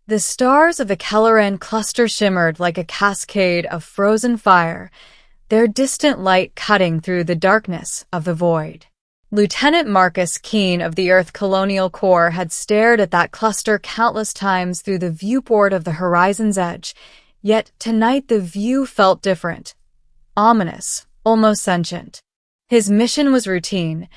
The stars of the Kelleran cluster shimmered like a cascade of frozen fire, their distant light cutting through the darkness of the void. Lieutenant Marcus Keene of the Earth Colonial Corps had stared at that cluster countless times through the viewport of the horizon's edge, yet tonight the view felt different. Ominous, almost sentient. His mission was routine: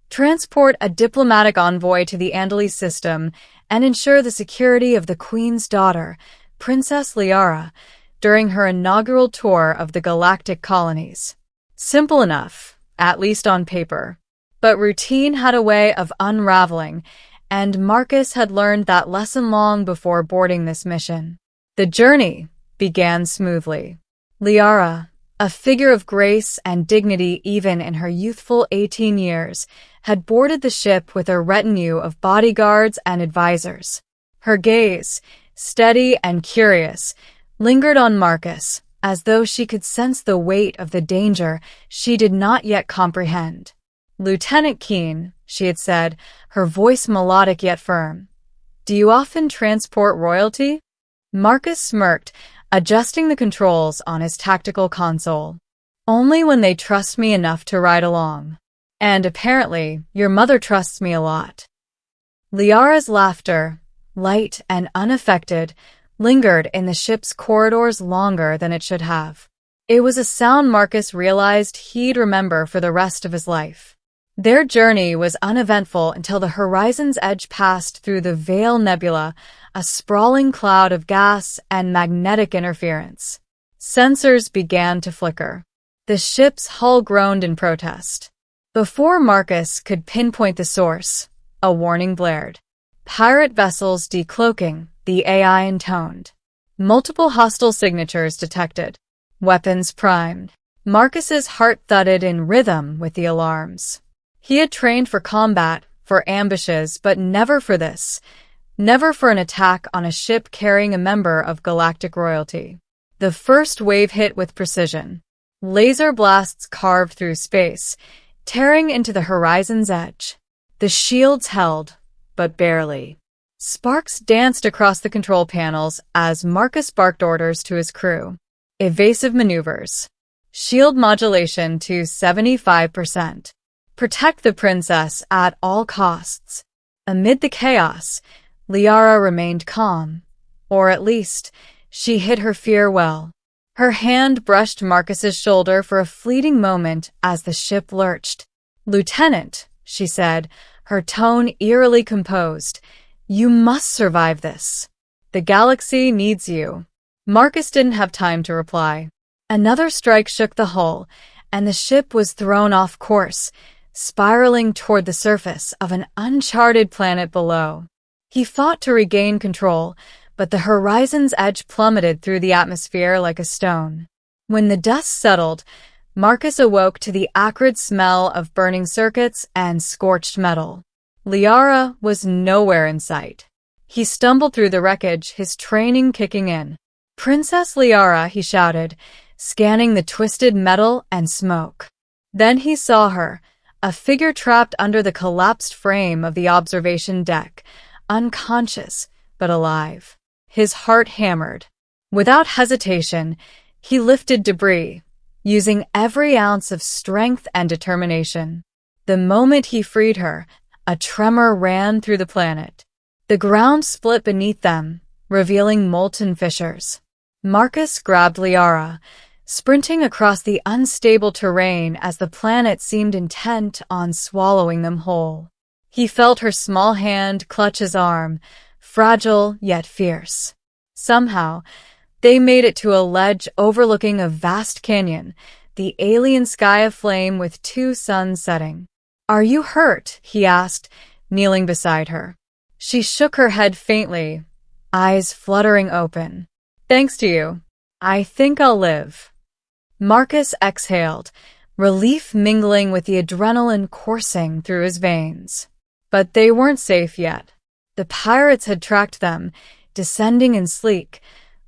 transport a diplomatic envoy to the Andelys system and ensure the security of the Queen's daughter, Princess Liara, during her inaugural tour of the Galactic colonies. Simple enough, at least on paper. But routine had a way of unraveling, and Marcus had learned that lesson long before boarding this mission. The journey began smoothly. Liara, a figure of grace and dignity even in her youthful 18 years, had boarded the ship with a retinue of bodyguards and advisors. Her gaze, steady and curious, lingered on Marcus, as though she could sense the weight of the danger she did not yet comprehend. "Lieutenant Keene," she had said, her voice melodic yet firm. "Do you often transport royalty?" Marcus smirked, adjusting the controls on his tactical console. "Only when they trust me enough to ride along. And apparently, your mother trusts me a lot." Liara's laughter, light and unaffected, lingered in the ship's corridors longer than it should have. It was a sound Marcus realized he'd remember for the rest of his life. Their journey was uneventful until the horizon's edge passed through the Veil Nebula, a sprawling cloud of gas and magnetic interference. Sensors began to flicker. The ship's hull groaned in protest. Before Marcus could pinpoint the source, a warning blared. "Pirate vessels decloaking," the AI intoned. Multiple hostile signatures detected. Weapons primed. Marcus's heart thudded in rhythm with the alarms. He had trained for combat, for ambushes, but never for this. Never for an attack on a ship carrying a member of galactic royalty. The first wave hit with precision. Laser blasts carved through space, tearing into the horizon's edge. The shields held, but barely. Sparks danced across the control panels as Marcus barked orders to his crew. Evasive maneuvers. Shield modulation to 75%. Protect the princess at all costs. Amid the chaos, Liara remained calm. Or at least, she hid her fear well. Her hand brushed Marcus's shoulder for a fleeting moment as the ship lurched. "Lieutenant," she said, her tone eerily composed, "you must survive this. The galaxy needs you." Marcus didn't have time to reply. Another strike shook the hull, and the ship was thrown off course, spiraling toward the surface of an uncharted planet below. He fought to regain control, but the horizon's edge plummeted through the atmosphere like a stone. When the dust settled, Marcus awoke to the acrid smell of burning circuits and scorched metal. Liara was nowhere in sight. He stumbled through the wreckage, his training kicking in. "Princess Liara," he shouted, scanning the twisted metal and smoke. Then he saw her, a figure trapped under the collapsed frame of the observation deck, unconscious but alive. His heart hammered. Without hesitation, he lifted debris, using every ounce of strength and determination. The moment he freed her, a tremor ran through the planet. The ground split beneath them, revealing molten fissures. Marcus grabbed Liara, sprinting across the unstable terrain as the planet seemed intent on swallowing them whole. He felt her small hand clutch his arm, fragile yet fierce. Somehow, they made it to a ledge overlooking a vast canyon, the alien sky aflame with two suns setting. "Are you hurt?" he asked, kneeling beside her. She shook her head faintly, eyes fluttering open. "Thanks to you. I think I'll live." Marcus exhaled, relief mingling with the adrenaline coursing through his veins. But they weren't safe yet. The pirates had tracked them, descending in sleek,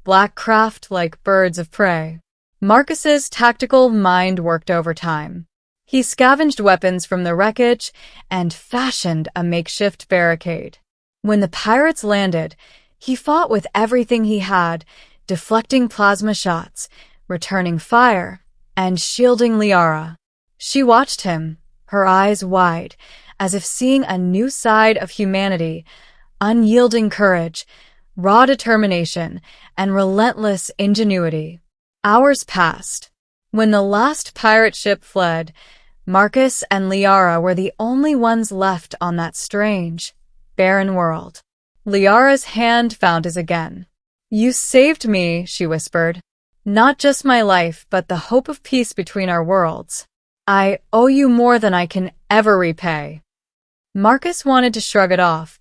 black craft like birds of prey. Marcus's tactical mind worked overtime. He scavenged weapons from the wreckage and fashioned a makeshift barricade. When the pirates landed, He fought with everything he had, deflecting plasma shots, returning fire, and shielding Liara. She watched him, her eyes wide, as if seeing a new side of humanity, unyielding courage, raw determination, and relentless ingenuity. Hours passed. When the last pirate ship fled, Marcus and Liara were the only ones left on that strange, barren world. Liara's hand found his again. "You saved me," she whispered. "Not just my life, but the hope of peace between our worlds. I owe you more than I can ever repay." Marcus wanted to shrug it off,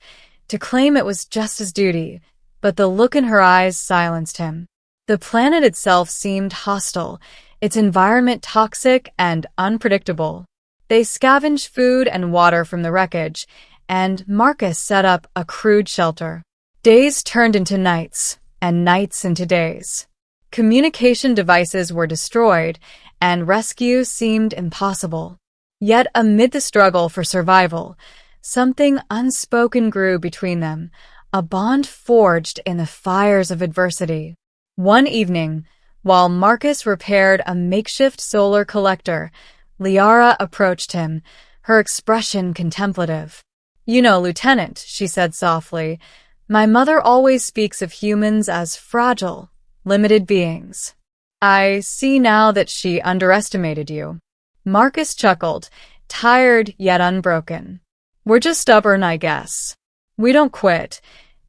to claim it was just his duty, but the look in her eyes silenced him. The planet itself seemed hostile, its environment toxic and unpredictable. They scavenged food and water from the wreckage, and Marcus set up a crude shelter. Days turned into nights, and nights into days. Communication devices were destroyed, and rescue seemed impossible. Yet amid the struggle for survival, something unspoken grew between them, a bond forged in the fires of adversity. One evening, while Marcus repaired a makeshift solar collector, Liara approached him, her expression contemplative. "You know, Lieutenant," she said softly, "my mother always speaks of humans as fragile, limited beings. I see now that she underestimated you." Marcus chuckled, tired yet unbroken. "We're just stubborn, I guess. We don't quit,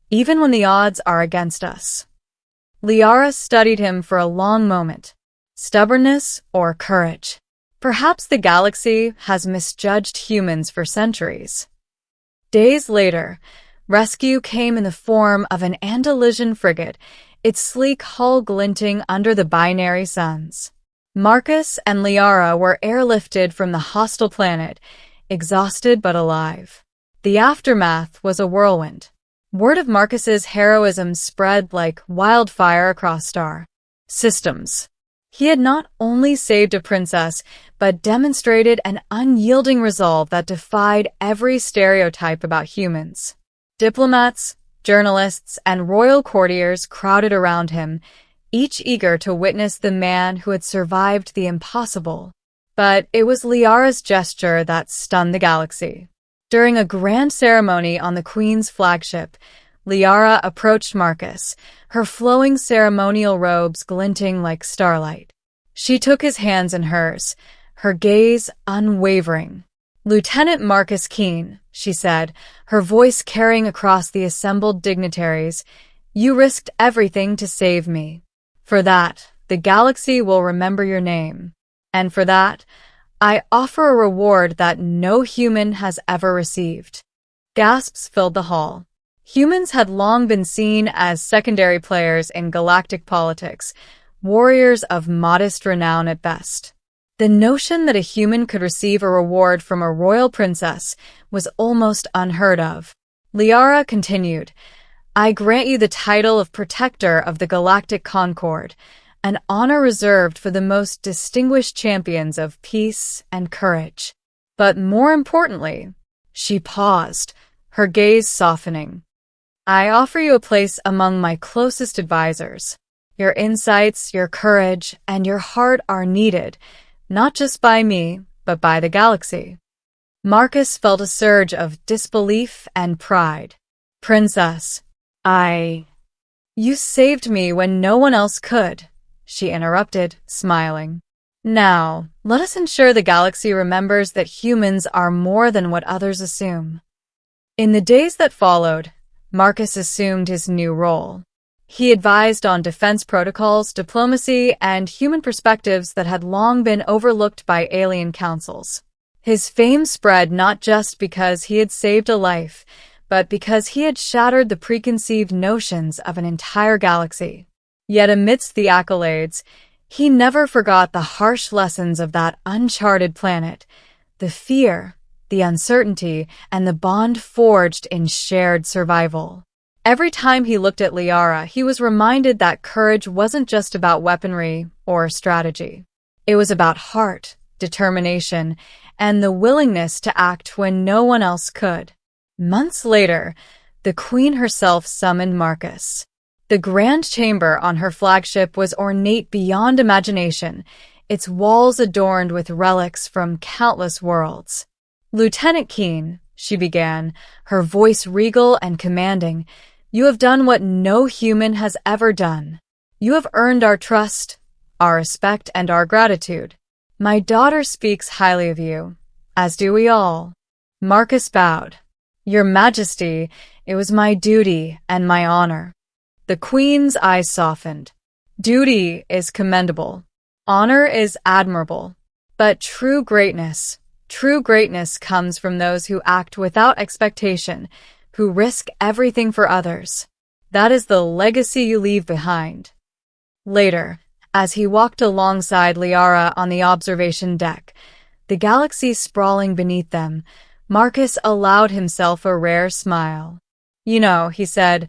even when the odds are against us." Liara studied him for a long moment. Stubbornness or courage? Perhaps the galaxy has misjudged humans for centuries. Days later, rescue came in the form of an Andalusian frigate, its sleek hull glinting under the binary suns. Marcus and Liara were airlifted from the hostile planet, exhausted but alive. The aftermath was a whirlwind. Word of Marcus's heroism spread like wildfire across star systems. He had not only saved a princess, but demonstrated an unyielding resolve that defied every stereotype about humans. Diplomats, journalists, and royal courtiers crowded around him, each eager to witness the man who had survived the impossible. But it was Liara's gesture that stunned the galaxy. During a grand ceremony on the Queen's flagship, Liara approached Marcus, her flowing ceremonial robes glinting like starlight. She took his hands in hers, her gaze unwavering. "Lieutenant Marcus Keene," she said, her voice carrying across the assembled dignitaries, "you risked everything to save me. For that, the galaxy will remember your name. And for that, I offer a reward that no human has ever received." Gasps filled the hall. Humans had long been seen as secondary players in galactic politics, warriors of modest renown at best. The notion that a human could receive a reward from a royal princess was almost unheard of. Liara continued, "I grant you the title of Protector of the Galactic Concord, an honor reserved for the most distinguished champions of peace and courage. But more importantly," she paused, her gaze softening, "I offer you a place among my closest advisors. Your insights, your courage, and your heart are needed, not just by me, but by the galaxy." Marcus felt a surge of disbelief and pride. "Princess, You saved me when no one else could," she interrupted, smiling. "Now, let us ensure the galaxy remembers that humans are more than what others assume." In the days that followed, Marcus assumed his new role. He advised on defense protocols, diplomacy, and human perspectives that had long been overlooked by alien councils. His fame spread not just because he had saved a life, but because he had shattered the preconceived notions of an entire galaxy. Yet amidst the accolades, he never forgot the harsh lessons of that uncharted planet, the fear, the uncertainty, and the bond forged in shared survival. Every time he looked at Liara, he was reminded that courage wasn't just about weaponry or strategy. It was about heart, determination, and the willingness to act when no one else could. Months later, the Queen herself summoned Marcus. The grand chamber on her flagship was ornate beyond imagination, its walls adorned with relics from countless worlds. "Lieutenant Keene," she began, her voice regal and commanding, "you have done what no human has ever done. You have earned our trust, our respect, and our gratitude. My daughter speaks highly of you, as do we all." Marcus bowed. "Your Majesty, it was my duty and my honor." The Queen's eyes softened. "Duty is commendable. Honor is admirable. But true greatness comes from those who act without expectation, who risk everything for others. That is the legacy you leave behind." Later, as he walked alongside Liara on the observation deck, the galaxy sprawling beneath them, Marcus allowed himself a rare smile. "You know," he said,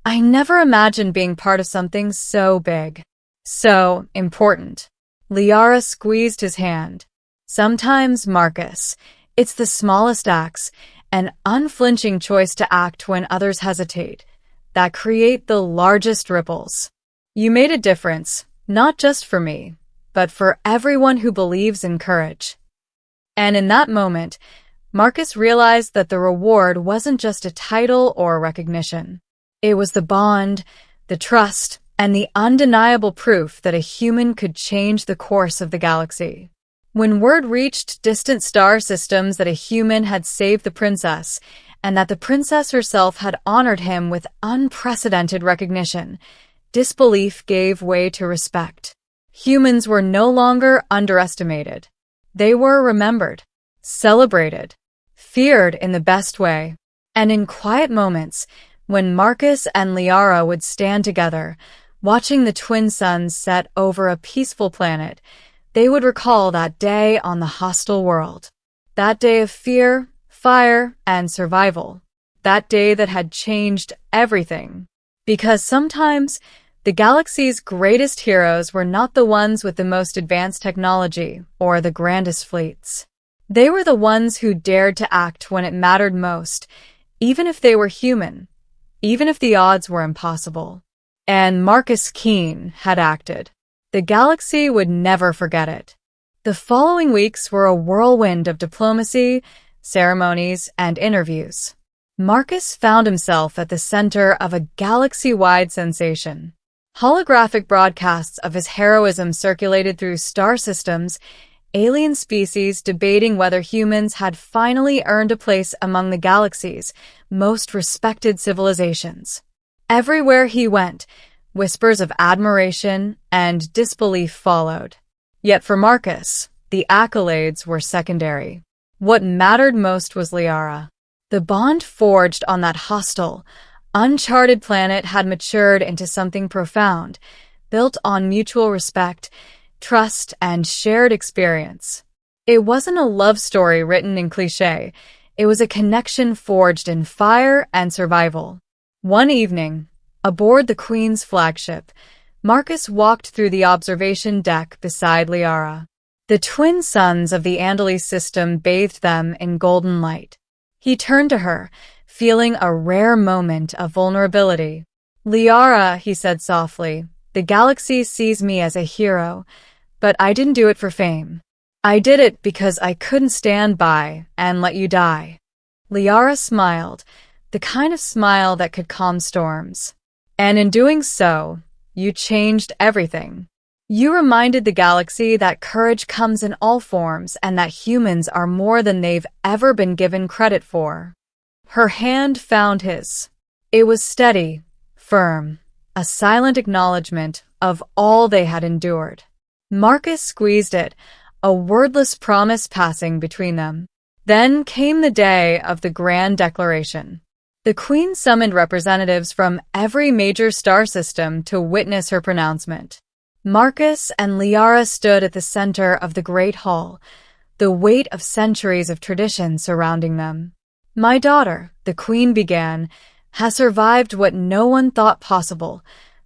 "I never imagined being part of something so big, so important." Liara squeezed his hand. "Sometimes, Marcus, it's the smallest acts, an unflinching choice to act when others hesitate, that create the largest ripples. You made a difference, not just for me, but for everyone who believes in courage." And in that moment, Marcus realized that the reward wasn't just a title or recognition. It was the bond, the trust, and the undeniable proof that a human could change the course of the galaxy. When word reached distant star systems that a human had saved the princess, and that the princess herself had honored him with unprecedented recognition, disbelief gave way to respect. Humans were no longer underestimated. They were remembered, celebrated, feared in the best way. And in quiet moments, when Marcus and Liara would stand together, watching the twin suns set over a peaceful planet, they would recall that day on the hostile world. That day of fear, fire, and survival. That day that had changed everything. Because sometimes, the galaxy's greatest heroes were not the ones with the most advanced technology or the grandest fleets. They were the ones who dared to act when it mattered most, even if they were human, even if the odds were impossible. And Marcus Keene had acted. The galaxy would never forget it. The following weeks were a whirlwind of diplomacy, ceremonies, and interviews. Marcus found himself at the center of a galaxy-wide sensation. Holographic broadcasts of his heroism circulated through star systems, alien species debating whether humans had finally earned a place among the galaxy's most respected civilizations. Everywhere he went, whispers of admiration and disbelief followed. Yet for Marcus, the accolades were secondary. What mattered most was Liara. The bond forged on that hostile, uncharted planet had matured into something profound, built on mutual respect, trust, and shared experience. It wasn't a love story written in cliché. It was a connection forged in fire and survival. One evening, aboard the Queen's flagship, Marcus walked through the observation deck beside Liara. The twin suns of the Angeles system bathed them in golden light. He turned to her, feeling a rare moment of vulnerability. "Liara," he said softly, "the galaxy sees me as a hero, but I didn't do it for fame. I did it because I couldn't stand by and let you die." Liara smiled, the kind of smile that could calm storms. "And in doing so, you changed everything. You reminded the galaxy that courage comes in all forms and that humans are more than they've ever been given credit for." Her hand found his. It was steady, firm, a silent acknowledgement of all they had endured. Marcus squeezed it, a wordless promise passing between them. Then came the day of the grand declaration. The Queen summoned representatives from every major star system to witness her pronouncement. Marcus and Liara stood at the center of the Great Hall, the weight of centuries of tradition surrounding them. "My daughter," the Queen began, "has survived what no one thought possible,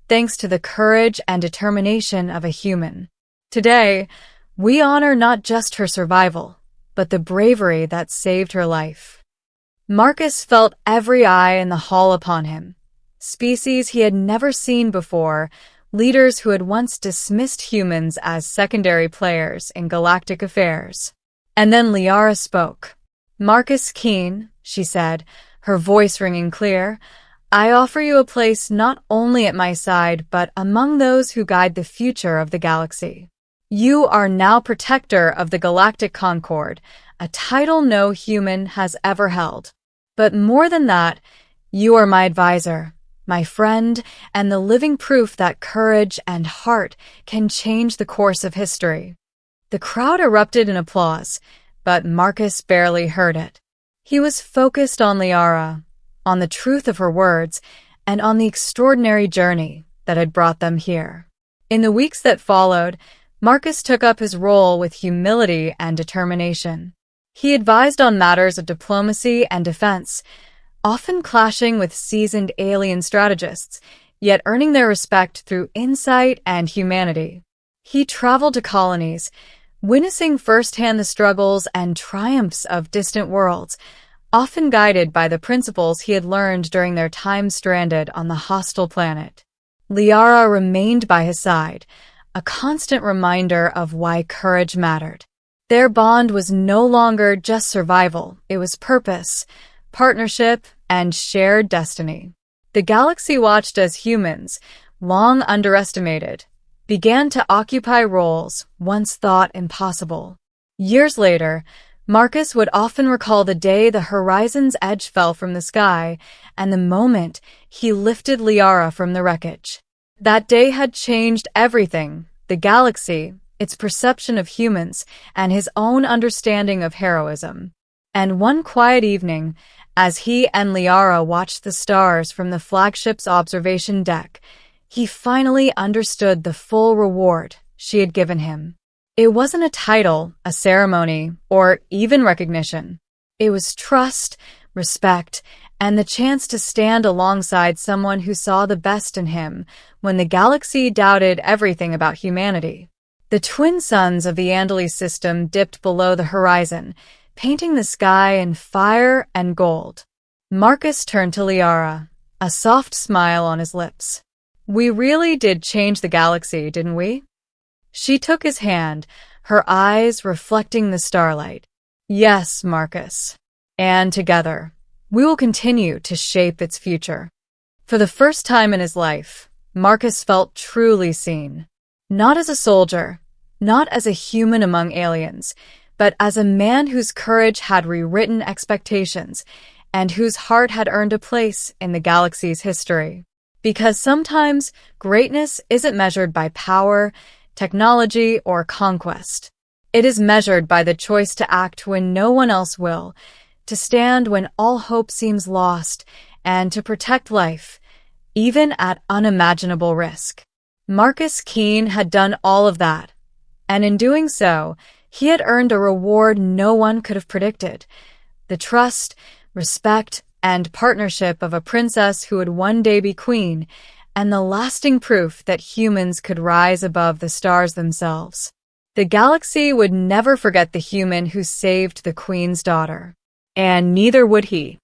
thanks to the courage and determination of a human. Today, we honor not just her survival, but the bravery that saved her life." Marcus felt every eye in the hall upon him. Species he had never seen before, leaders who had once dismissed humans as secondary players in galactic affairs. And then Liara spoke. "Marcus Keen," she said, her voice ringing clear, "I offer you a place not only at my side, but among those who guide the future of the galaxy. You are now protector of the Galactic Concord, a title no human has ever held. But more than that, you are my advisor, my friend, and the living proof that courage and heart can change the course of history." The crowd erupted in applause, but Marcus barely heard it. He was focused on Liara, on the truth of her words, and on the extraordinary journey that had brought them here. In the weeks that followed, Marcus took up his role with humility and determination. He advised on matters of diplomacy and defense, often clashing with seasoned alien strategists, yet earning their respect through insight and humanity. He traveled to colonies, witnessing firsthand the struggles and triumphs of distant worlds, often guided by the principles he had learned during their time stranded on the hostile planet. Liara remained by his side, a constant reminder of why courage mattered. Their bond was no longer just survival, it was purpose, partnership, and shared destiny. The galaxy watched as humans, long underestimated, began to occupy roles once thought impossible. Years later, Marcus would often recall the day the horizon's edge fell from the sky and the moment he lifted Liara from the wreckage. That day had changed everything: the galaxy, its perception of humans, and his own understanding of heroism. And one quiet evening, as he and Liara watched the stars from the flagship's observation deck, he finally understood the full reward she had given him. It wasn't a title, a ceremony, or even recognition. It was trust, respect, and the chance to stand alongside someone who saw the best in him when the galaxy doubted everything about humanity. The twin suns of the Angeles system dipped below the horizon, painting the sky in fire and gold. Marcus turned to Liara, a soft smile on his lips. "We really did change the galaxy, didn't we?" She took his hand, her eyes reflecting the starlight. "Yes, Marcus. And together, we will continue to shape its future." For the first time in his life, Marcus felt truly seen. Not as a soldier, not as a human among aliens, but as a man whose courage had rewritten expectations and whose heart had earned a place in the galaxy's history. Because sometimes greatness isn't measured by power, technology, or conquest. It is measured by the choice to act when no one else will, to stand when all hope seems lost, and to protect life, even at unimaginable risk. Marcus Keen had done all of that, and in doing so, he had earned a reward no one could have predicted: the trust, respect, and partnership of a princess who would one day be queen, and the lasting proof that humans could rise above the stars themselves. The galaxy would never forget the human who saved the queen's daughter. And neither would he.